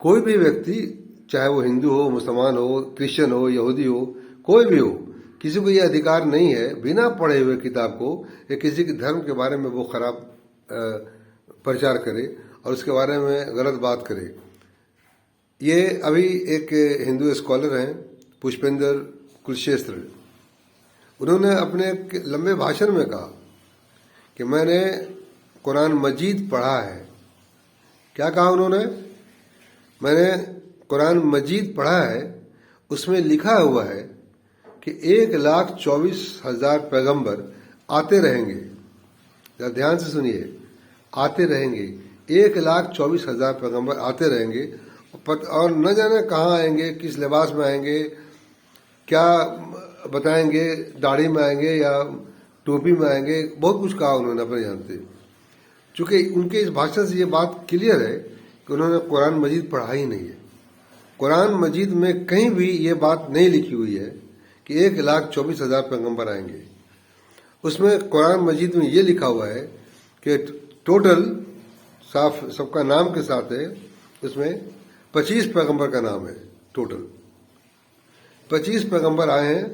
کوئی بھی ویکتی چاہے وہ ہندو ہو، مسلمان ہو، کرسچن ہو، یہودی ہو، کوئی بھی ہو، کسی کو یہ ادھیکار نہیں ہے بنا پڑھے ہوئے کتاب کو یا کسی کے دھرم کے بارے میں وہ خراب پرچار کرے اور اس کے بارے میں غلط بات کرے۔ یہ ابھی ایک ہندو اسکالر ہیں پشپیندر کلشیستر، انہوں نے اپنے ایک لمبے بھاشن میں کہا کہ میں نے قرآن مجید پڑھا ہے۔ کیا کہا انہوں نے؟ میں نے قرآن مجید پڑھا ہے، اس میں لکھا ہوا ہے کہ 1,24,000 پیغمبر آتے رہیں گے۔ ذرا دھیان سے سنیے، آتے رہیں گے، 1,24,000 پیغمبر آتے رہیں گے، اور نہ جانے کہاں آئیں گے، کس لباس میں آئیں گے، کیا بتائیں گے، داڑھی میں آئیں گے یا ٹوپی میں آئیں گے، بہت کچھ کہا انہوں نے اپنے جانتے۔ چونکہ ان کے اس بھاشن سے یہ بات کلیئر ہے کہ انہوں نے قرآن مجید پڑھا ہی نہیں ہے۔ قرآن مجید میں کہیں بھی یہ بات نہیں لکھی ہوئی ہے کہ 1,24,000 پیغمبر آئیں گے۔ اس میں قرآن مجید میں یہ لکھا ہوا ہے کہ ٹوٹل صاف سب کا نام کے ساتھ ہے، اس میں 25 پیغمبر کا نام ہے، ٹوٹل 25 پیغمبر آئے ہیں،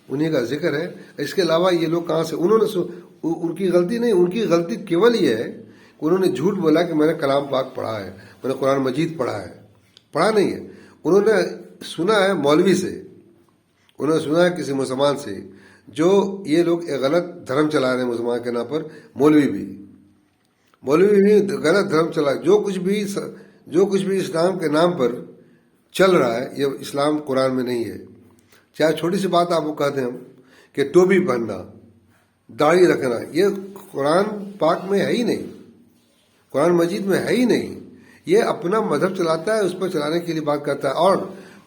انہی کا ذکر ہے۔ اس کے علاوہ یہ لوگ کہاں سے، انہوں نے ان کی غلطی نہیں، ان کی غلطی کیول یہ ہے کہ انہوں نے جھوٹ بولا کہ میں نے کلام پاک پڑھا ہے، میں نے قرآن مجید پڑھا ہے۔ پڑھا نہیں ہے، انہوں نے سنا ہے مولوی سے، انہوں نے سنا ہے کسی مسلمان سے، جو یہ لوگ ایک غلط دھرم چلا رہے ہیں مسلمان کے نام پر۔ مولوی بھی غلط دھرم چلا، جو کچھ بھی اسلام کے نام پر چل رہا ہے یہ اسلام قرآن میں نہیں ہے۔ چاہے چھوٹی سی بات آپ کو کہتے ہیں ہم کہ ٹوپی پہننا، داڑھی رکھنا، یہ قرآن پاک میں ہے ہی نہیں، قرآن مجید میں ہے ہی نہیں۔ یہ اپنا مذہب چلاتا ہے، اس پر چلانے کے لیے بات کرتا ہے، اور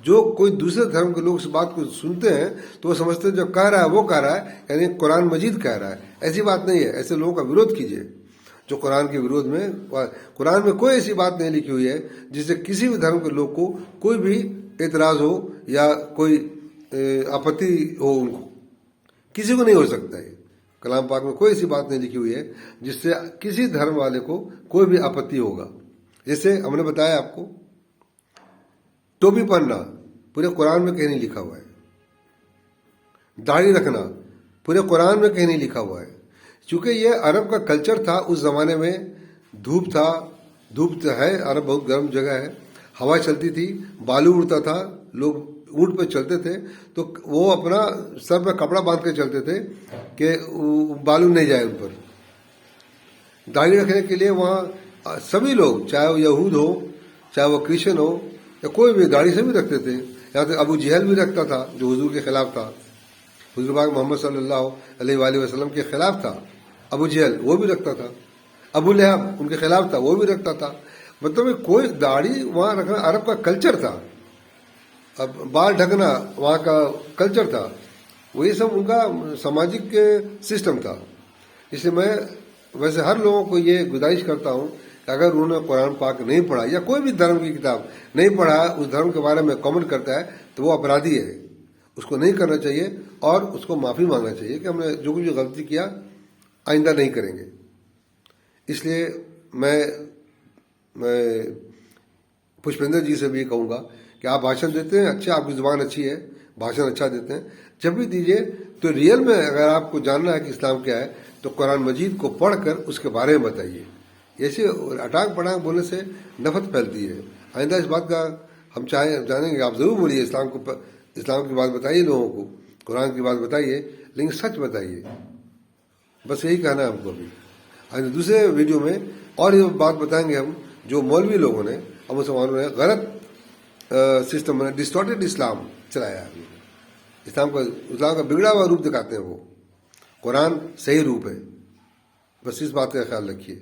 جو کوئی دوسرے دھرم کے لوگ اس بات کو سنتے ہیں تو وہ سمجھتے ہیں جو کہہ رہا ہے وہ کہہ رہا ہے، یعنی قرآن مجید کہہ رہا ہے۔ ایسی بات نہیں ہے، ایسے لوگوں کا ویرودھ کیجیے جو قرآن کے ویرودھ میں۔ قرآن میں کوئی ایسی بات نہیں لکھی ہوئی ہے جس سے کسی بھی دھرم کے لوگ کو کوئی بھی اعتراض ہو یا کوئی آپتی ہو، ان کو کسی کو نہیں ہو سکتا ہے۔ کلام پاک میں کوئی ایسی بات نہیں لکھی ہوئی ہے جس سے کسی دھرم والے کو کوئی بھی آپتی ہوگا۔ جیسے ہم نے بتایا آپ کو، ٹوپی پہننا پورے قرآن میں کہیں نہیں لکھا ہوا ہے، داڑھی رکھنا پورے قرآن میں کہیں نہیں لکھا ہوا ہے۔ چونکہ یہ عرب کا کلچر تھا، اس زمانے میں دھوپ تھا، دھوپ ہے، عرب بہت گرم جگہ ہے، ہوا چلتی تھی، بالو اڑتا تھا، لوگ اونٹ پہ چلتے تھے تو وہ اپنا سر پہ کپڑا باندھ کے چلتے تھے کہ بالو نہیں جائے ان پر۔ داڑھی رکھنے کے لیے وہاں سبھی لوگ، چاہے وہ یہود ہو، چاہے وہ کرسچن ہو، یا کوئی بھی داڑھی سے بھی رکھتے تھے۔ یہاں تک ابو جہل بھی رکھتا تھا جو حضور کے خلاف تھا، حضور پاک محمد صلی اللہ علیہ وآلہ وسلم کے خلاف تھا۔ ابو جہل وہ بھی رکھتا تھا، ابو لہب ان کے خلاف تھا، وہ بھی رکھتا تھا۔ مطلب کوئی داڑھی وہاں رکھنا عرب کا کلچر تھا، اب بال ڈھکنا وہاں کا کلچر تھا، وہی سب ان کا سماجک سسٹم تھا۔ اس لیے میں ویسے ہر لوگوں کو یہ گزارش کرتا ہوں کہ اگر انہوں نے قرآن پاک نہیں پڑھا یا کوئی بھی دھرم کی کتاب نہیں پڑھا، اس دھرم کے بارے میں کامنٹ کرتا ہے تو وہ اپرادھی ہے، اس کو نہیں کرنا چاہیے اور اس کو معافی مانگنا چاہیے کہ ہم نے جو کچھ غلطی کیا آئندہ نہیں کریں گے۔ اس لیے میں پشپیندر جی سے بھی کہوں گا کہ آپ بھاشن دیتے ہیں، اچھا، آپ کی زبان اچھی ہے، بھاشن اچھا دیتے ہیں، جب بھی دیجیے تو ریئل میں اگر آپ کو جاننا ہے کہ اسلام کیا ہے تو قرآن مجید کو پڑھ کر اس کے بارے میں بتائیے۔ ایسے اٹاک پٹاک بولنے سے نفرت پھیلتی ہے۔ آئندہ اس بات کا ہم جانیں گے، آپ ضرور بولیے، اسلام کی بات بتائیے لوگوں کو، قرآن کی بات بتائیے، لیکن سچ بتائیے۔ بس یہی کہنا ہے ہم کو ابھی۔ آئندہ دوسرے ویڈیو میں اور یہ بات بتائیں گے ہم، جو مولوی لوگوں نے اور مسلمانوں نے غلط سسٹم، ڈسٹارٹیڈ اسلام چلایا ہے۔ اسلام کا بگڑا ہوا روپ دکھاتے ہیں وہ، قرآن صحیح روپ ہے۔ بس اس بات کا خیال رکھیے۔